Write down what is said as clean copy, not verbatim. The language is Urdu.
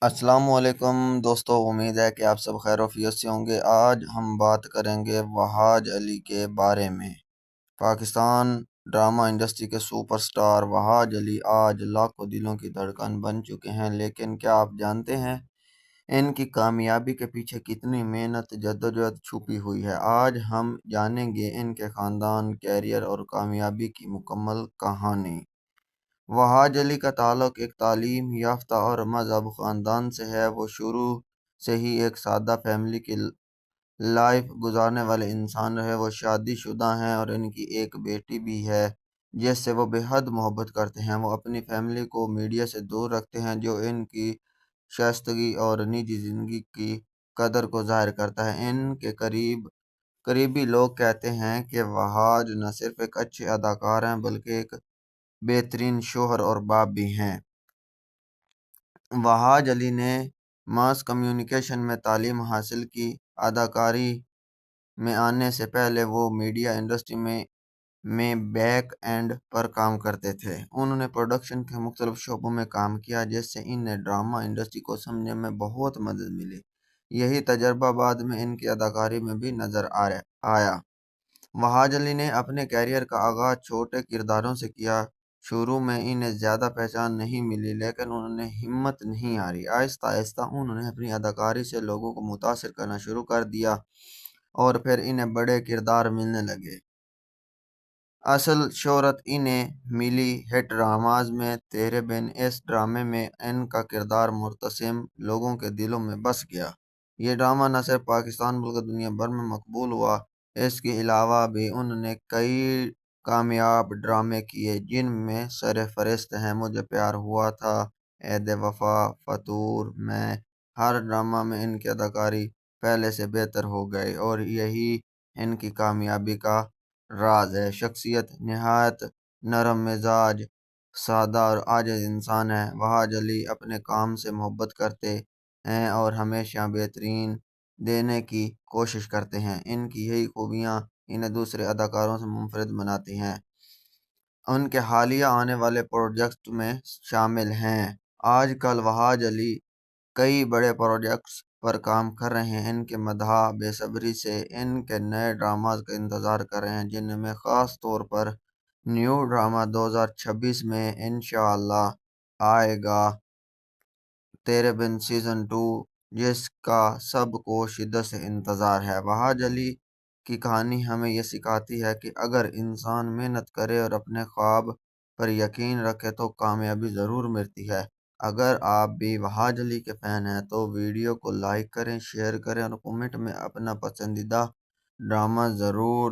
السلام علیکم دوستو، امید ہے کہ آپ سب خیر و عافیت سے ہوں گے۔ آج ہم بات کریں گے وہاج علی کے بارے میں۔ پاکستان ڈرامہ انڈسٹری کے سپر سٹار وہاج علی آج لاکھوں دلوں کی دھڑکن بن چکے ہیں، لیکن کیا آپ جانتے ہیں ان کی کامیابی کے پیچھے کتنی محنت جدوجہد چھپی ہوئی ہے؟ آج ہم جانیں گے ان کے خاندان، کیریئر اور کامیابی کی مکمل کہانی۔ وہاج علی کا تعلق ایک تعلیم یافتہ اور مذہب خاندان سے ہے۔ وہ شروع سے ہی ایک سادہ فیملی کی لائف گزارنے والے انسان رہے۔ وہ شادی شدہ ہیں اور ان کی ایک بیٹی بھی ہے جس سے وہ بے حد محبت کرتے ہیں۔ وہ اپنی فیملی کو میڈیا سے دور رکھتے ہیں، جو ان کی شائستگی اور نجی زندگی کی قدر کو ظاہر کرتا ہے۔ ان کے قریبی لوگ کہتے ہیں کہ وہاج نہ صرف ایک اچھے اداکار ہیں بلکہ ایک بہترین شوہر اور باپ بھی ہیں۔ وہاج علی نے ماس کمیونیکیشن میں تعلیم حاصل کی۔ اداکاری میں آنے سے پہلے وہ میڈیا انڈسٹری میں بیک اینڈ پر کام کرتے تھے۔ انہوں نے پروڈکشن کے مختلف شعبوں میں کام کیا، جس سے انہیں ڈرامہ انڈسٹری کو سمجھنے میں بہت مدد ملی۔ یہی تجربہ بعد میں ان کی اداکاری میں بھی نظر آیا۔ وہاج علی نے اپنے کیریئر کا آغاز چھوٹے کرداروں سے کیا۔ شروع میں انہیں زیادہ پہچان نہیں ملی، لیکن انہوں نے ہمت نہیں ہاری۔ آہستہ آہستہ انہوں نے اپنی اداکاری سے لوگوں کو متاثر کرنا شروع کر دیا اور پھر انہیں بڑے کردار ملنے لگے۔ اصل شہرت انہیں ملی ہٹ ڈراماز میں۔ تیرے بن۔ اس ڈرامے میں ان کا کردار مرتسم لوگوں کے دلوں میں بس گیا۔ یہ ڈرامہ نہ صرف پاکستان بلکہ دنیا بھر میں مقبول ہوا۔ اس کے علاوہ بھی انہوں نے کئی کامیاب ڈرامے کیے، جن میں سرفہرست ہیں مجھے پیار ہوا تھا، عہد وفا، فطور۔ میں ہر ڈرامہ میں ان کی اداکاری پہلے سے بہتر ہو گئی اور یہی ان کی کامیابی کا راز ہے۔ شخصیت نہایت نرم مزاج، سادہ اور عاجز انسان ہے۔ وہاج علی اپنے کام سے محبت کرتے ہیں اور ہمیشہ بہترین دینے کی کوشش کرتے ہیں۔ ان کی یہی خوبیاں انہیں دوسرے اداکاروں سے منفرد بناتی ہیں۔ ان کے حالیہ آنے والے پروجیکٹ میں شامل ہیں۔ آج کل وہاج علی کئی بڑے پروجیکٹس پر کام کر رہے ہیں۔ ان کے مداح بے صبری سے ان کے نئے ڈراماز کا انتظار کر رہے ہیں، جن میں خاص طور پر نیو ڈرامہ 2026 میں انشاءاللہ آئے گا، تیرے بن سیزن 2، جس کا سب کو شدت سے انتظار ہے۔ وہاج علی کی کہانی ہمیں یہ سکھاتی ہے کہ اگر انسان محنت کرے اور اپنے خواب پر یقین رکھے تو کامیابی ضرور ملتی ہے۔ اگر آپ بھی وہاج علی کے فین ہیں تو ویڈیو کو لائک کریں، شیئر کریں اور کمنٹ میں اپنا پسندیدہ ڈرامہ ضرور